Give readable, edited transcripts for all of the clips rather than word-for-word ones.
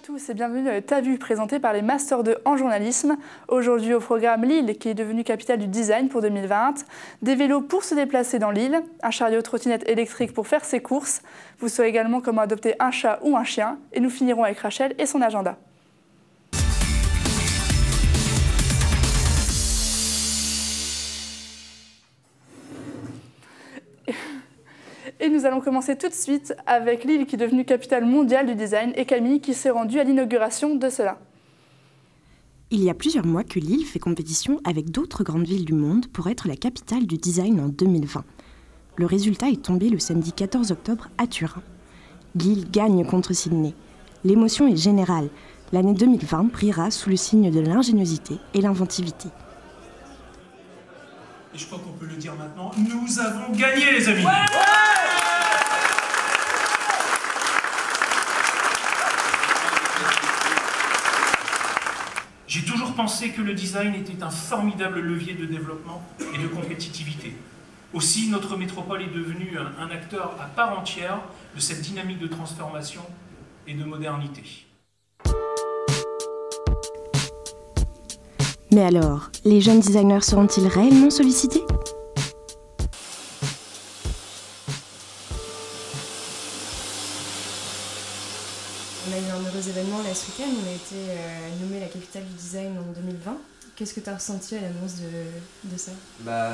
tous et bienvenue à Ta Vue, présenté par les Masters 2 en journalisme. Aujourd'hui au programme Lille, qui est devenue capitale du design pour 2020, des vélos pour se déplacer dans l'île, un chariot trottinette électrique pour faire ses courses. Vous saurez également comment adopter un chat ou un chien. Et nous finirons avec Rachel et son agenda. Et nous allons commencer tout de suite avec Lille qui est devenue capitale mondiale du design et Camille qui s'est rendue à l'inauguration de cela. Il y a plusieurs mois que Lille fait compétition avec d'autres grandes villes du monde pour être la capitale du design en 2020. Le résultat est tombé le samedi 14 octobre à Turin. Lille gagne contre Sydney. L'émotion est générale. L'année 2020 brillera sous le signe de l'ingéniosité et l'inventivité. Et je crois qu'on peut le dire maintenant, nous avons gagné les amis. J'ai toujours pensé que le design était un formidable levier de développement et de compétitivité. Aussi, notre métropole est devenue un acteur à part entière de cette dynamique de transformation et de modernité. Mais alors, les jeunes designers seront-ils réellement sollicités ? On a eu un heureux événement là ce week-end, on a été nommé la capitale du design en 2020. Qu'est-ce que tu as ressenti à l'annonce de ça ?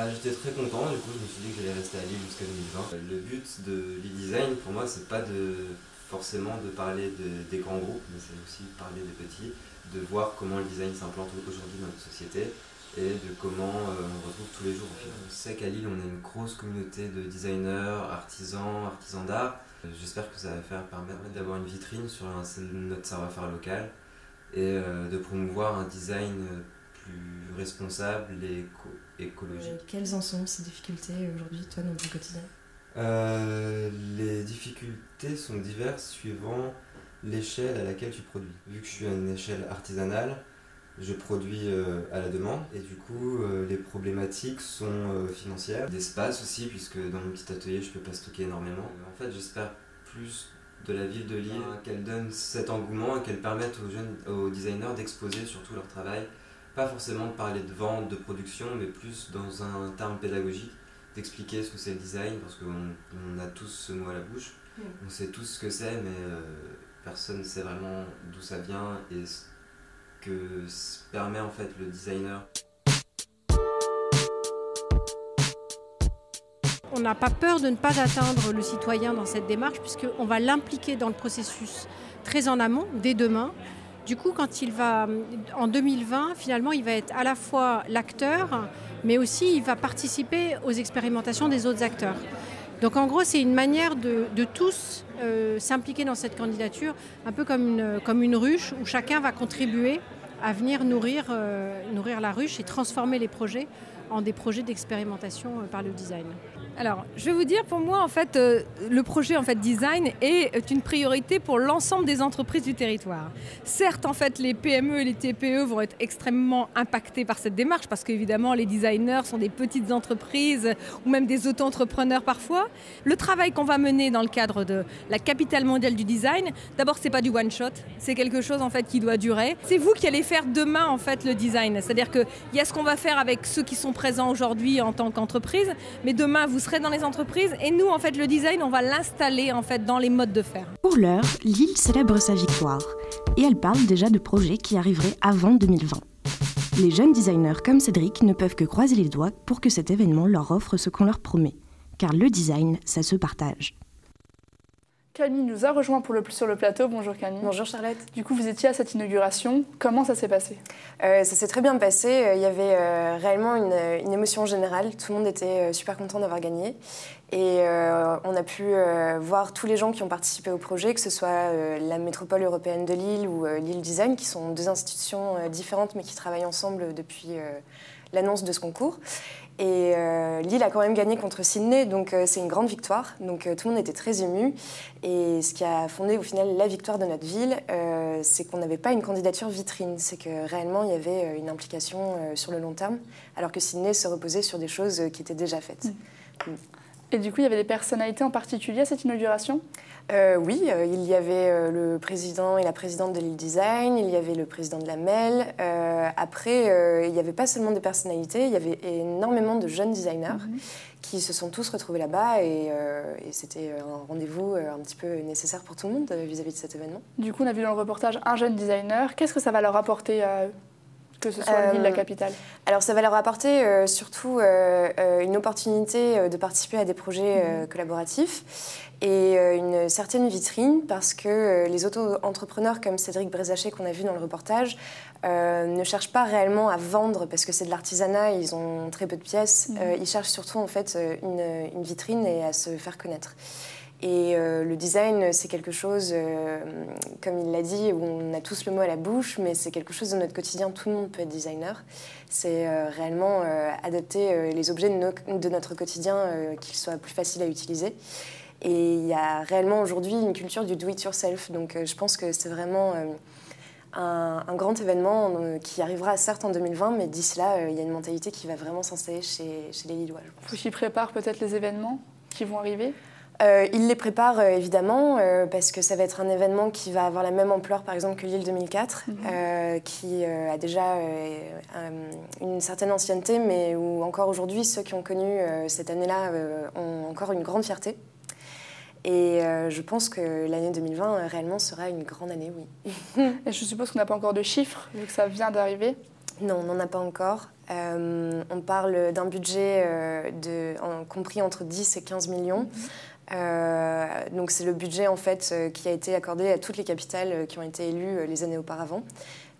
J'étais très content, du coup je me suis dit que j'allais rester à Lille jusqu'à 2020. Le but de l'e-design pour moi c'est pas forcément de parler des grands groupes, mais c'est aussi de parler des petits, de voir comment le design s'implante aujourd'hui dans notre société et de comment on retrouve tous les jours au final. On sait qu'à Lille on a une grosse communauté de designers, artisans d'art. J'espère que ça va permettre d'avoir une vitrine sur notre savoir-faire local et de promouvoir un design plus responsable et écologique. Quelles en sont ces difficultés aujourd'hui, toi, dans ton quotidien ? Les difficultés sont diverses suivant l'échelle à laquelle tu produis. Vu que je suis à une échelle artisanale, je produis à la demande et du coup les problématiques sont financières. D'espace aussi, puisque dans mon petit atelier je peux pas stocker énormément. En fait j'espère plus de la ville de Lille, qu'elle donne cet engouement et qu'elle permette aux designers d'exposer surtout leur travail. Pas forcément de parler de vente, de production, mais plus dans un terme pédagogique, d'expliquer ce que c'est le design, parce qu'on a tous ce mot à la bouche. On sait tous ce que c'est, mais personne ne sait vraiment d'où ça vient et ce que permet en fait le designer. On n'a pas peur de ne pas atteindre le citoyen dans cette démarche, puisqu'on va l'impliquer dans le processus très en amont, dès demain. Du coup, quand il va, en 2020, finalement, il va être à la fois l'acteur, mais aussi il va participer aux expérimentations des autres acteurs. Donc en gros, c'est une manière de tous s'impliquer dans cette candidature, un peu comme une ruche, où chacun va contribuer à venir nourrir la ruche et transformer les projets en des projets d'expérimentation par le design. Alors, je vais vous dire, pour moi, en fait, le projet design est une priorité pour l'ensemble des entreprises du territoire. Certes, en fait, les PME et les TPE vont être extrêmement impactés par cette démarche parce qu'évidemment, les designers sont des petites entreprises ou même des auto-entrepreneurs parfois. Le travail qu'on va mener dans le cadre de la capitale mondiale du design, d'abord, c'est pas du one-shot, c'est quelque chose en fait qui doit durer. C'est vous qui allez faire demain en fait le design, c'est-à-dire qu'il y a ce qu'on va faire avec ceux qui sont présents aujourd'hui en tant qu'entreprise, mais demain, vous serez dans les entreprises et nous, en fait, le design, on va l'installer en fait dans les modes de faire. Pour l'heure, Lille célèbre sa victoire et elle parle déjà de projets qui arriveraient avant 2020. Les jeunes designers comme Cédric ne peuvent que croiser les doigts pour que cet événement leur offre ce qu'on leur promet. Car le design, ça se partage. Camille nous a rejoint sur le plateau. Bonjour Camille. Bonjour Charlotte. Du coup, vous étiez à cette inauguration. Comment ça s'est passé ? Ça s'est très bien passé. Il y avait réellement une émotion générale. Tout le monde était super content d'avoir gagné. Et on a pu voir tous les gens qui ont participé au projet, que ce soit la métropole européenne de Lille ou Lille Design, qui sont deux institutions différentes mais qui travaillent ensemble depuis l'annonce de ce concours. Et Lille a quand même gagné contre Sydney, donc c'est une grande victoire. Donc tout le monde était très ému. Et ce qui a fondé au final la victoire de notre ville, c'est qu'on n'avait pas une candidature vitrine. C'est que réellement il y avait une implication sur le long terme, alors que Sydney se reposait sur des choses qui étaient déjà faites. Et du coup, il y avait des personnalités en particulier à cette inauguration ? Oui, il y avait le président et la présidente de Lille Design, il y avait le président de la MEL. Après, il n'y avait pas seulement des personnalités, il y avait énormément de jeunes designers qui se sont tous retrouvés là-bas et c'était un rendez-vous un petit peu nécessaire pour tout le monde vis-à-vis de cet événement. Du coup, on a vu dans le reportage un jeune designer. Qu'est-ce que ça va leur apporter à eux ? Que ce soit Lille, la capitale? Alors ça va leur apporter surtout une opportunité de participer à des projets collaboratifs et une certaine vitrine parce que les auto-entrepreneurs comme Cédric Brézaché qu'on a vu dans le reportage ne cherchent pas réellement à vendre parce que c'est de l'artisanat, ils ont très peu de pièces, ils cherchent surtout en fait une vitrine et à se faire connaître. Et le design, c'est quelque chose, comme il l'a dit, où on a tous le mot à la bouche, mais c'est quelque chose de notre quotidien, tout le monde peut être designer. C'est réellement adapter les objets de notre quotidien, qu'ils soient plus faciles à utiliser. Et il y a réellement aujourd'hui une culture du do-it-yourself, donc je pense que c'est vraiment un grand événement qui arrivera certes en 2020, mais d'ici là, il y a une mentalité qui va vraiment s'installer chez les Lillois. Vous qui préparez peut-être les événements qui vont arriver ? Il les prépare évidemment parce que ça va être un événement qui va avoir la même ampleur par exemple que Lille 2004 qui a déjà une certaine ancienneté mais où encore aujourd'hui ceux qui ont connu cette année-là ont encore une grande fierté et je pense que l'année 2020 réellement sera une grande année, oui. Et je suppose qu'on n'a pas encore de chiffres vu que ça vient d'arriver. Non, on n'en a pas encore. On parle d'un budget compris entre 10 et 15 millions. Donc c'est le budget en fait qui a été accordé à toutes les capitales qui ont été élues les années auparavant.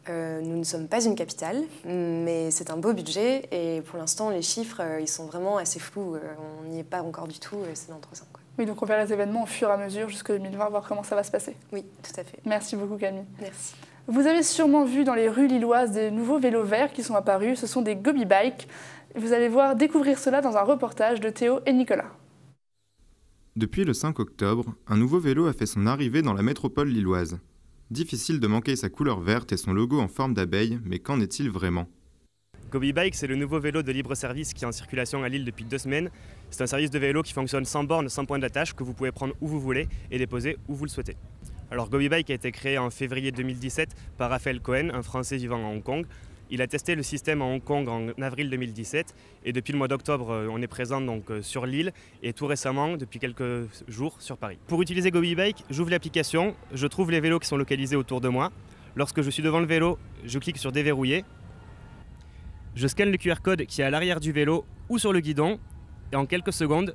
Nous ne sommes pas une capitale, mais c'est un beau budget et pour l'instant les chiffres ils sont vraiment assez flous. On n'y est pas encore du tout, c'est dans 3 ans. Quoi. Oui, donc on verra les événements au fur et à mesure jusqu'en 2020, voir comment ça va se passer. Oui, tout à fait. Merci beaucoup Camille. Merci. Vous avez sûrement vu dans les rues lilloises des nouveaux vélos verts qui sont apparus, ce sont des Gobi Bike. Vous allez découvrir cela dans un reportage de Théo et Nicolas. Depuis le 5 octobre, un nouveau vélo a fait son arrivée dans la métropole lilloise. Difficile de manquer sa couleur verte et son logo en forme d'abeille, mais qu'en est-il vraiment ? Gobi Bike, c'est le nouveau vélo de libre service qui est en circulation à Lille depuis 2 semaines. C'est un service de vélo qui fonctionne sans borne, sans point d'attache, que vous pouvez prendre où vous voulez et déposer où vous le souhaitez. Alors Gobi Bike a été créé en février 2017 par Raphaël Cohen, un Français vivant à Hong Kong. Il a testé le système à Hong Kong en avril 2017 et depuis le mois d'octobre, on est présent donc sur l'île et tout récemment, depuis quelques jours, sur Paris. Pour utiliser Gobi Bike, j'ouvre l'application, je trouve les vélos qui sont localisés autour de moi. Lorsque je suis devant le vélo, je clique sur déverrouiller. Je scanne le QR code qui est à l'arrière du vélo ou sur le guidon et en quelques secondes,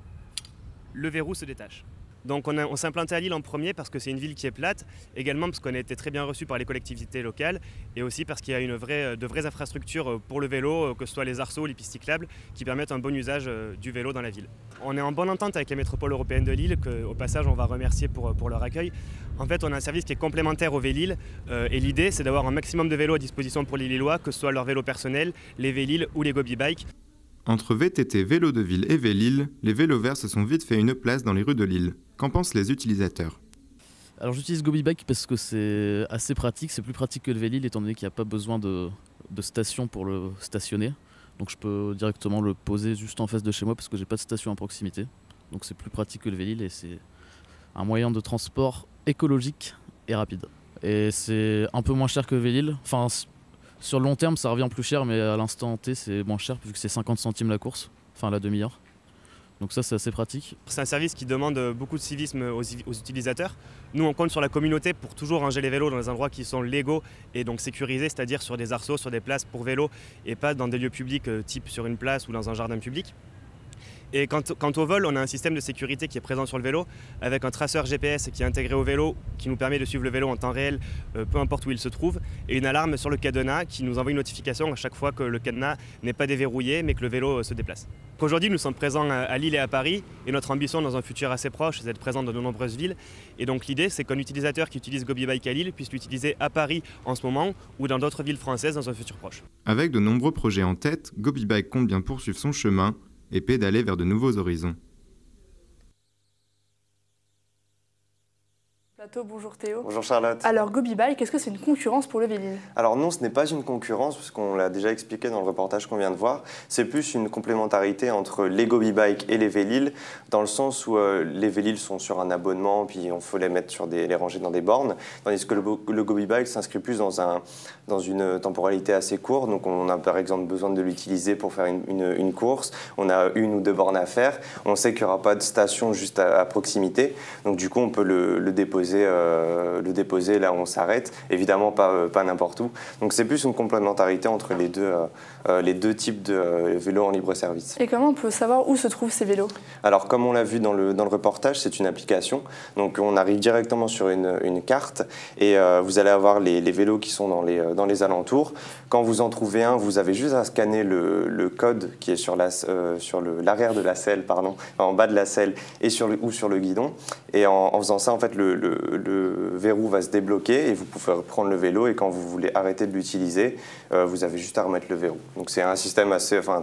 le verrou se détache. Donc on s'est implanté à Lille en premier parce que c'est une ville qui est plate, également parce qu'on a été très bien reçu par les collectivités locales et aussi parce qu'il y a de vraies infrastructures pour le vélo, que ce soit les arceaux, les pistes cyclables, qui permettent un bon usage du vélo dans la ville. On est en bonne entente avec la métropole européenne de Lille, qu'au passage on va remercier pour leur accueil. En fait on a un service qui est complémentaire au Vélil et l'idée c'est d'avoir un maximum de vélos à disposition pour les Lillois, que ce soit leur vélo personnel, les Vélil ou les Gobi Bike. Entre VTT, vélo de ville et Vélil, les vélos verts se sont vite fait une place dans les rues de Lille. Qu'en pensent les utilisateurs ? Alors j'utilise Gobi Bike parce que c'est assez pratique, c'est plus pratique que le Vélil étant donné qu'il n'y a pas besoin de station pour le stationner. Donc je peux directement le poser juste en face de chez moi parce que j'ai pas de station à proximité. Donc c'est plus pratique que le Vélil et c'est un moyen de transport écologique et rapide. Et c'est un peu moins cher que le Vélil. Enfin, sur le long terme ça revient plus cher mais à l'instant T c'est moins cher vu que c'est 50 centimes la course, enfin la demi-heure. Donc ça c'est assez pratique. C'est un service qui demande beaucoup de civisme aux utilisateurs. Nous on compte sur la communauté pour toujours ranger les vélos dans des endroits qui sont légaux et donc sécurisés, c'est-à-dire sur des arceaux, sur des places pour vélos et pas dans des lieux publics type sur une place ou dans un jardin public. Et quant au vol, on a un système de sécurité qui est présent sur le vélo avec un traceur GPS qui est intégré au vélo qui nous permet de suivre le vélo en temps réel, peu importe où il se trouve, et une alarme sur le cadenas qui nous envoie une notification à chaque fois que le cadenas n'est pas déverrouillé mais que le vélo se déplace. Aujourd'hui, nous sommes présents à Lille et à Paris et notre ambition dans un futur assez proche, c'est d'être présent dans de nombreuses villes. Et donc l'idée, c'est qu'un utilisateur qui utilise Gobi Bike à Lille puisse l'utiliser à Paris en ce moment ou dans d'autres villes françaises dans un futur proche. Avec de nombreux projets en tête, Gobi Bike compte bien poursuivre son chemin et pédaler vers de nouveaux horizons. Bonjour Théo. Bonjour Charlotte. Alors GoBiBike, est-ce que c'est une concurrence pour le Vélil? Alors non, ce n'est pas une concurrence, parce qu'on l'a déjà expliqué dans le reportage qu'on vient de voir. C'est plus une complémentarité entre les GoBiBike et les Vélil, dans le sens où les Vélil sont sur un abonnement, puis il faut les mettre sur les ranger dans des bornes, tandis que le GoBiBike s'inscrit plus dans une temporalité assez courte. Donc on a par exemple besoin de l'utiliser pour faire une course, on a 1 ou 2 bornes à faire, on sait qu'il n'y aura pas de station juste à proximité, donc du coup on peut le déposer là où on s'arrête, évidemment pas n'importe où. Donc c'est plus une complémentarité entre les deux types de vélos en libre service. Et comment on peut savoir où se trouvent ces vélos? Alors comme on l'a vu dans le reportage, c'est une application, donc on arrive directement sur une carte et vous allez avoir les vélos qui sont dans les alentours. Quand vous en trouvez un, vous avez juste à scanner le code qui est sur l'arrière de la selle, pardon, en bas de la selle ou sur le guidon, et en faisant ça, en fait, le verrou va se débloquer et vous pouvez reprendre le vélo, et quand vous voulez arrêter de l'utiliser, vous avez juste à remettre le verrou. Donc c'est un système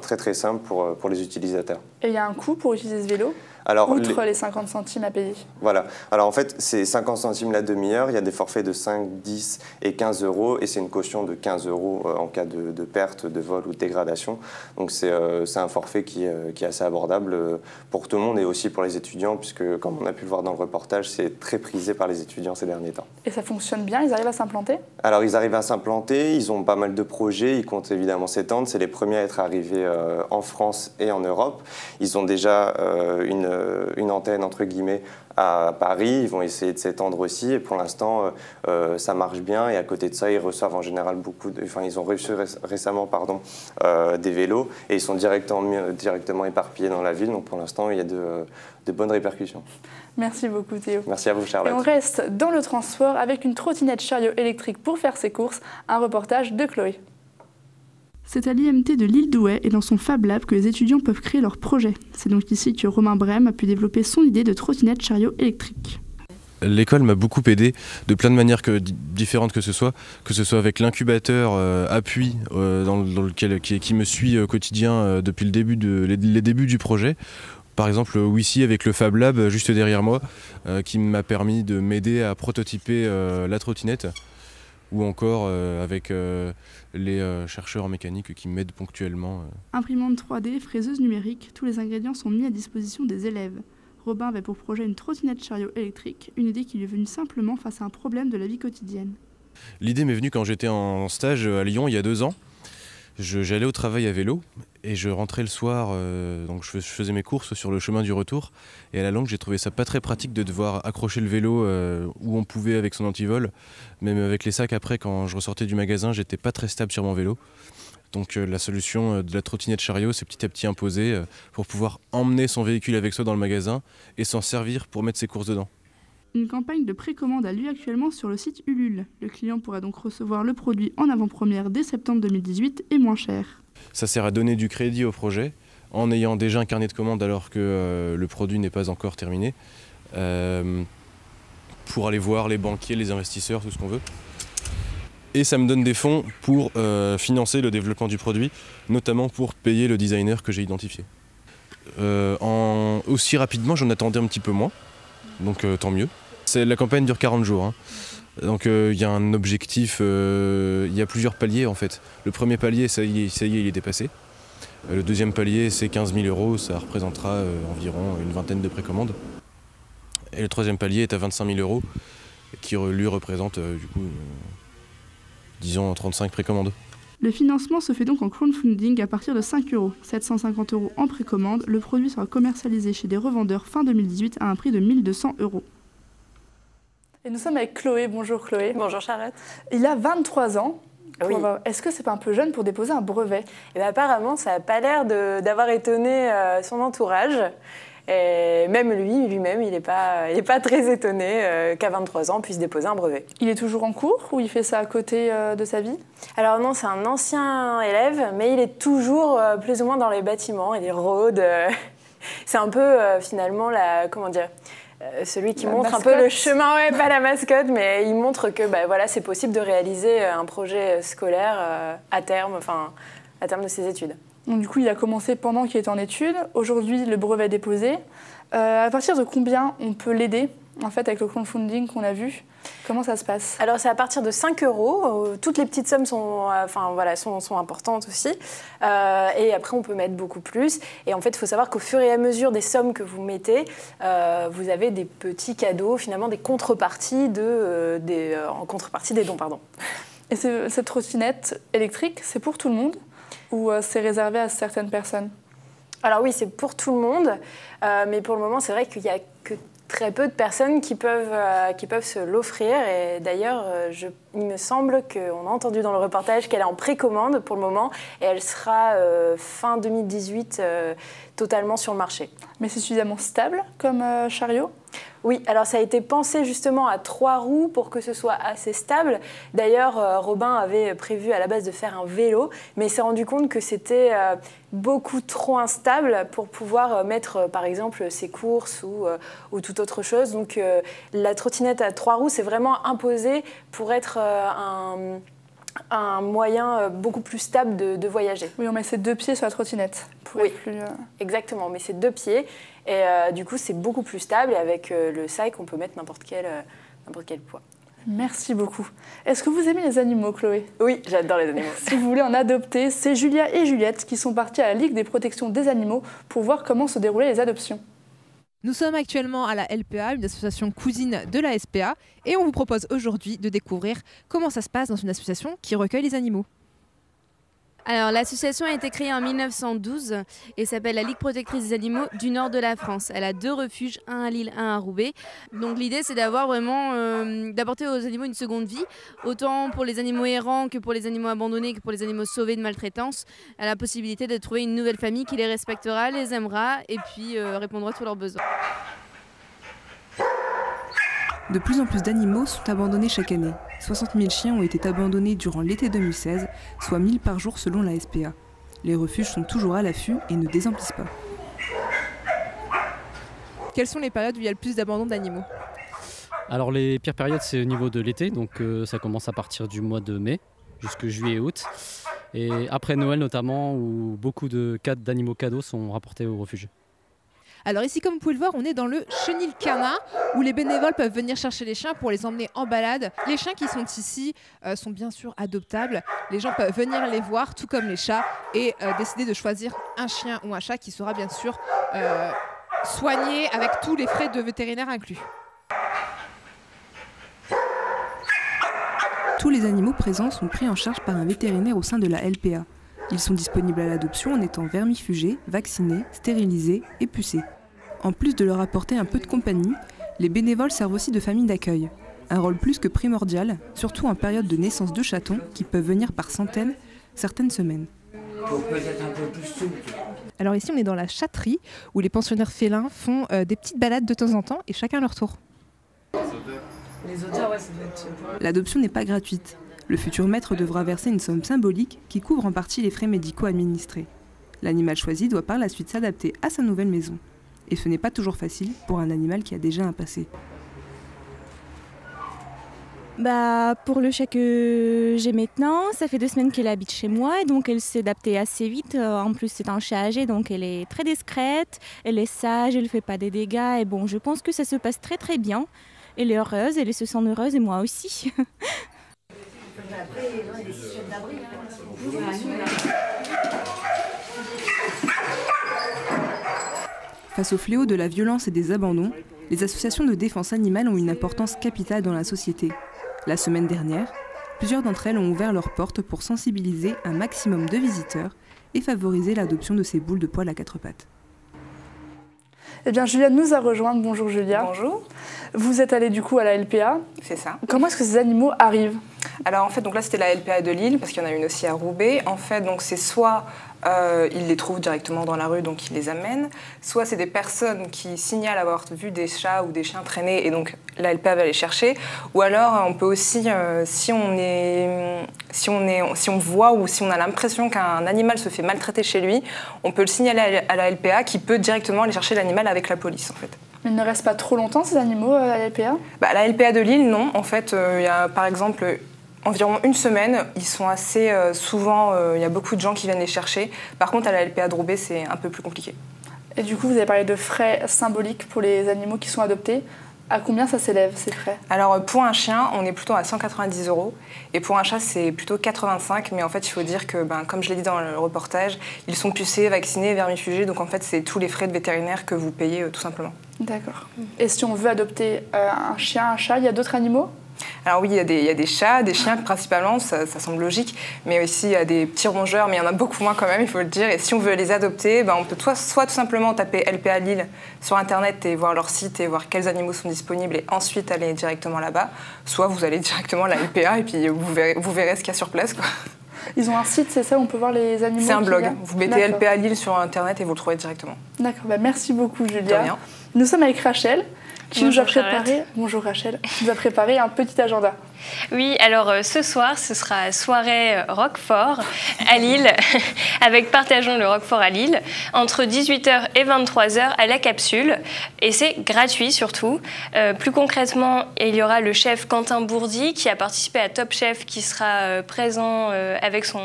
très très simple pour les utilisateurs. Et il y a un coût pour utiliser ce vélo? Alors, outre les 50 centimes à payer. Voilà. Alors en fait, c'est 50 centimes la demi-heure, il y a des forfaits de 5, 10 et 15 euros, et c'est une caution de 15 euros en cas de perte, de vol ou de dégradation. Donc c'est un forfait qui est assez abordable pour tout le monde, et aussi pour les étudiants, puisque comme on a pu le voir dans le reportage, c'est très prisé par les étudiants ces derniers temps. Et ça fonctionne bien? Ils arrivent à s'implanter? Alors ils arrivent à s'implanter, ils ont pas mal de projets, ils comptent évidemment s'étendre. C'est les premiers à être arrivés en France et en Europe. Ils ont déjà une antenne entre guillemets à Paris, ils vont essayer de s'étendre aussi, et pour l'instant ça marche bien, et à côté de ça ils reçoivent en général ils ont reçu récemment des vélos, et ils sont directement éparpillés dans la ville, donc pour l'instant il y a de bonnes répercussions. Merci beaucoup Théo. Merci à vous Charlotte. Et on reste dans le transport avec une trottinette chariot électrique pour faire ses courses, un reportage de Chloé. C'est à l'IMT de l'Île-d'Ouai et dans son Fab Lab que les étudiants peuvent créer leurs projets. C'est donc ici que Romain Brem a pu développer son idée de trottinette chariot électrique. L'école m'a beaucoup aidé de plein de manières différentes, que ce soit avec l'incubateur appui qui me suit au quotidien depuis les débuts du projet. Par exemple, ou ici avec le Fab Lab juste derrière moi, qui m'a permis de m'aider à prototyper la trottinette, ou encore avec les chercheurs en mécanique qui m'aident ponctuellement. Imprimante 3D, fraiseuse numérique, tous les ingrédients sont mis à disposition des élèves. Robin avait pour projet une trottinette chariot électrique, une idée qui lui est venue simplement face à un problème de la vie quotidienne. L'idée m'est venue quand j'étais en stage à Lyon il y a 2 ans. J'allais au travail à vélo et je rentrais le soir, donc je faisais mes courses sur le chemin du retour, et à la longue j'ai trouvé ça pas très pratique de devoir accrocher le vélo où on pouvait avec son antivol. Même avec les sacs après, quand je ressortais du magasin, j'étais pas très stable sur mon vélo. Donc la solution de la trottinette chariot s'est petit à petit imposée pour pouvoir emmener son véhicule avec soi dans le magasin et s'en servir pour mettre ses courses dedans. Une campagne de précommande a lieu actuellement sur le site Ulule. Le client pourra donc recevoir le produit en avant-première dès septembre 2018 et moins cher. Ça sert à donner du crédit au projet en ayant déjà un carnet de commandes alors que le produit n'est pas encore terminé, pour aller voir les banquiers, les investisseurs, tout ce qu'on veut. Et ça me donne des fonds pour financer le développement du produit, notamment pour payer le designer que j'ai identifié. Aussi rapidement, j'en attendais un petit peu moins, donc tant mieux. La campagne dure 40 jours, hein. Donc il y a un objectif, il y a plusieurs paliers en fait. Le premier palier, ça y est, il est dépassé. Le deuxième palier, c'est 15 000 €, ça représentera environ une vingtaine de précommandes. Et le troisième palier est à 25 000 €, qui lui représente disons 35 précommandes. Le financement se fait donc en crowdfunding à partir de 5 €, 750 € en précommande. Le produit sera commercialisé chez des revendeurs fin 2018 à un prix de 1 200 €. Et nous sommes avec Chloé. Bonjour Chloé. Bonjour Charlotte. Il a 23 ans. Oui. Est-ce que c'est pas un peu jeune pour déposer un brevet? Et bien, apparemment, ça n'a pas l'air d'avoir étonné son entourage. Et même lui-même, il n'est pas très étonné qu'à 23 ans, on puisse déposer un brevet. Il est toujours en cours ou il fait ça à côté de sa vie? Alors non, c'est un ancien élève, mais il est toujours plus ou moins dans les bâtiments. Il rôde. C'est un peu finalement celui qui montre un peu le chemin, pas la mascotte, mais il montre que c'est possible de réaliser un projet scolaire à terme de ses études. Donc, du coup, il a commencé pendant qu'il était en études. Aujourd'hui, le brevet est déposé. À partir de combien on peut l'aider en fait, avec le crowdfunding qu'on a vu? Comment ça se passe? Alors, c'est à partir de 5 €. Toutes les petites sommes sont importantes aussi. Et après, on peut mettre beaucoup plus. Et en fait, il faut savoir qu'au fur et à mesure des sommes que vous mettez, vous avez des petits cadeaux, finalement, des contreparties en contrepartie des dons, pardon. Et cette trottinette électrique, c'est pour tout le monde ou c'est réservé à certaines personnes? Alors oui, c'est pour tout le monde, mais pour le moment, c'est vrai qu'il n'y a que très peu de personnes qui peuvent se l'offrir. Et d'ailleurs, il me semble qu'on a entendu dans le reportage qu'elle est en précommande pour le moment et elle sera fin 2018 totalement sur le marché. Mais c'est suffisamment stable comme chariot? Oui, alors ça a été pensé justement à 3 roues pour que ce soit assez stable. D'ailleurs, Robin avait prévu à la base de faire un vélo, mais il s'est rendu compte que c'était beaucoup trop instable pour pouvoir mettre par exemple ses courses ou toute autre chose. Donc la trottinette à 3 roues, c'est vraiment imposé pour être un moyen beaucoup plus stable de voyager. Oui, on met ses 2 pieds sur la trottinette. Oui, exactement, on met ses 2 pieds et du coup c'est beaucoup plus stable et avec le sac on peut mettre n'importe quel poids. Merci beaucoup. Est-ce que vous aimez les animaux, Chloé? Oui, j'adore les animaux. Si vous voulez en adopter, c'est Julia et Juliette qui sont partis à la Ligue des protections des animaux pour voir comment se déroulaient les adoptions. Nous sommes actuellement à la LPA, une association cousine de la SPA, et on vous propose aujourd'hui de découvrir comment ça se passe dans une association qui recueille les animaux. Alors, l'association a été créée en 1912 et s'appelle la Ligue protectrice des animaux du nord de la France. Elle a 2 refuges, un à Lille, un à Roubaix. Donc l'idée, c'est d'avoir vraiment d'apporter aux animaux une seconde vie, autant pour les animaux errants que pour les animaux abandonnés, que pour les animaux sauvés de maltraitance. Elle a la possibilité de trouver une nouvelle famille qui les respectera, les aimera et puis répondra à tous leurs besoins. De plus en plus d'animaux sont abandonnés chaque année. 60 000 chiens ont été abandonnés durant l'été 2016, soit 1000 par jour selon la SPA. Les refuges sont toujours à l'affût et ne désemplissent pas. Quelles sont les périodes où il y a le plus d'abandon d'animaux? Alors les pires périodes, c'est au niveau de l'été, donc ça commence à partir du mois de mai jusqu'à juillet et août. Et après Noël notamment, où beaucoup d'animaux cadeaux sont rapportés au refuge. Alors ici, comme vous pouvez le voir, on est dans le Chenilcarnat où les bénévoles peuvent venir chercher les chiens pour les emmener en balade. Les chiens qui sont ici sont bien sûr adoptables. Les gens peuvent venir les voir, tout comme les chats, et décider de choisir un chien ou un chat qui sera bien sûr soigné avec tous les frais de vétérinaire inclus. Tous les animaux présents sont pris en charge par un vétérinaire au sein de la LPA. Ils sont disponibles à l'adoption en étant vermifugés, vaccinés, stérilisés et pucés. En plus de leur apporter un peu de compagnie, les bénévoles servent aussi de famille d'accueil. Un rôle plus que primordial, surtout en période de naissance de chatons qui peuvent venir par centaines, certaines semaines. Alors ici, on est dans la chatterie où les pensionnaires félins font des petites balades de temps en temps et chacun leur tour. Les odeurs, ouais, ça doit être... L'adoption n'est pas gratuite. Le futur maître devra verser une somme symbolique qui couvre en partie les frais médicaux administrés. L'animal choisi doit par la suite s'adapter à sa nouvelle maison. Et ce n'est pas toujours facile pour un animal qui a déjà un passé. Pour le chat que j'ai maintenant, ça fait 2 semaines qu'elle habite chez moi, et donc elle s'est adaptée assez vite. En plus, c'est un chat âgé, donc elle est très discrète, elle est sage, elle ne fait pas des dégâts. Et bon, je pense que ça se passe très très bien. Elle est heureuse, elle se sent heureuse, et moi aussi. Face au fléau de la violence et des abandons, les associations de défense animale ont une importance capitale dans la société. La semaine dernière, plusieurs d'entre elles ont ouvert leurs portes pour sensibiliser un maximum de visiteurs et favoriser l'adoption de ces boules de poils à 4 pattes. Eh bien, Julia nous a rejointes. Bonjour Julia. Bonjour. Vous êtes allée du coup à la LPA. C'est ça. Comment est-ce que ces animaux arrivent? Alors en fait, donc là c'était la LPA de Lille, parce qu'il y en a une aussi à Roubaix. En fait, donc c'est soit ils les trouvent directement dans la rue, donc ils les amènent, soit c'est des personnes qui signalent avoir vu des chats ou des chiens traîner, et donc la LPA va les chercher. Ou alors on peut aussi, si on voit ou si on a l'impression qu'un animal se fait maltraiter chez lui, on peut le signaler à la LPA qui peut directement aller chercher l'animal avec la police en fait. Ils ne restent pas trop longtemps ces animaux à la LPA? La LPA de Lille, non. En fait, il y a par exemple environ 1 semaine. Ils sont assez souvent, il y a beaucoup de gens qui viennent les chercher. Par contre, à la LPA de Roubaix, c'est un peu plus compliqué. Et du coup, vous avez parlé de frais symboliques pour les animaux qui sont adoptés. À combien ça s'élève, ces frais? Alors pour un chien, on est plutôt à 190 €, et pour un chat, c'est plutôt 85 €, mais en fait, il faut dire que, comme je l'ai dit dans le reportage, ils sont pucés, vaccinés, vermifugés, donc en fait, c'est tous les frais de vétérinaire que vous payez tout simplement. D'accord. Et si on veut adopter un chien, un chat, il y a d'autres animaux? Alors oui, il y a des chats, des chiens principalement, ça semble logique, mais aussi il y a des petits rongeurs, mais il y en a beaucoup moins quand même, il faut le dire. Et si on veut les adopter, on peut soit tout simplement taper LPA Lille sur Internet et voir leur site et voir quels animaux sont disponibles et ensuite aller directement là-bas, soit vous allez directement à la LPA et puis vous verrez ce qu'il y a sur place, quoi. Ils ont un site, c'est ça, où on peut voir les animaux? C'est un blog. Vous mettez LPA Lille sur Internet et vous le trouvez directement. D'accord, merci beaucoup Julia. De rien. Nous sommes avec Rachel, qui nous a préparé... Charlotte. Bonjour Rachel, qui nous a préparé un petit agenda. Oui, alors ce soir, ce sera soirée Roquefort à Lille, avec Partageons le Roquefort à Lille, entre 18h et 23h à la capsule. Et c'est gratuit surtout. Plus concrètement, il y aura le chef Quentin Bourdi qui a participé à Top Chef, qui sera présent avec son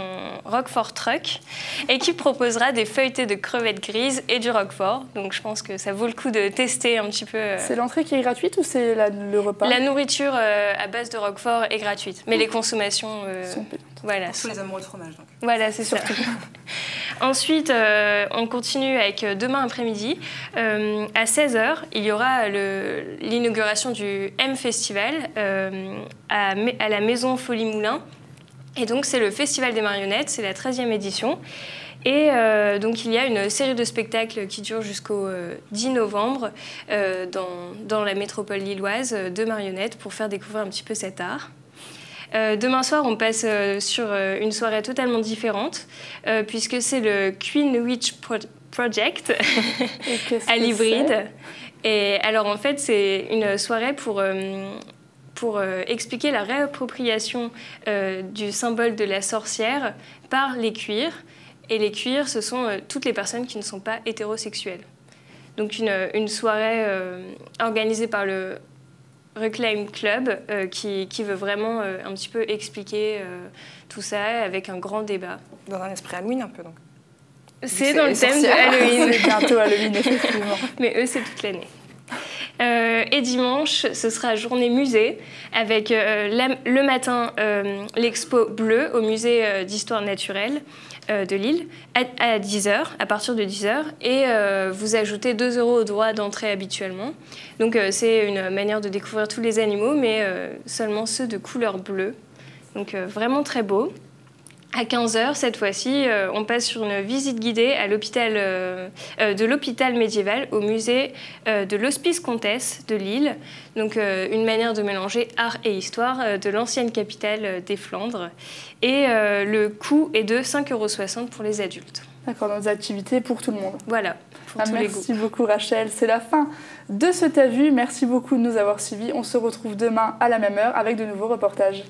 Roquefort Truck et qui proposera des feuilletés de crevettes grises et du Roquefort. Donc je pense que ça vaut le coup de tester un petit peu. C'est l'entrée qui est gratuite ou c'est le repas? La nourriture à base de Roquefort est gratuite, mais les consommations sont payantes. Voilà, pour les amoureux de fromage. Donc. Voilà, c'est surtout. Ensuite, on continue avec demain après-midi. À 16h, il y aura l'inauguration du M Festival à la Maison Folie Moulin. Et donc, c'est le Festival des marionnettes, c'est la 13e édition. Et donc, il y a une série de spectacles qui dure jusqu'au 10 novembre dans la métropole lilloise de marionnettes pour faire découvrir un petit peu cet art. Demain soir, on passe sur une soirée totalement différente puisque c'est le Queen Witch Project à l'Hybride. Et alors, en fait, c'est une soirée pour expliquer la réappropriation du symbole de la sorcière par les queers. Et les queers, ce sont toutes les personnes qui ne sont pas hétérosexuelles. Donc une soirée organisée par le Reclaim Club qui veut vraiment un petit peu expliquer tout ça avec un grand débat. Dans un esprit Halloween un peu donc. C'est dans le thème de Halloween. C'est bientôt Halloween, effectivement. Mais eux, c'est toute l'année. Et dimanche, ce sera journée musée avec le matin l'expo bleue au musée d'histoire naturelle de Lille à 10h, à partir de 10h, et vous ajoutez 2 € au droit d'entrée habituellement. Donc c'est une manière de découvrir tous les animaux, mais seulement ceux de couleur bleue. Donc vraiment très beau. À 15h, cette fois-ci, on passe sur une visite guidée à de l'hôpital médiéval au musée de l'Hospice Comtesse de Lille. Donc une manière de mélanger art et histoire de l'ancienne capitale des Flandres. Et le coût est de 5,60 € pour les adultes. D'accord, dans des activités pour tout le monde. Voilà, pour tous les goûts. Merci beaucoup Rachel, c'est la fin de ce T'as vu. Merci beaucoup de nous avoir suivis. On se retrouve demain à la même heure avec de nouveaux reportages.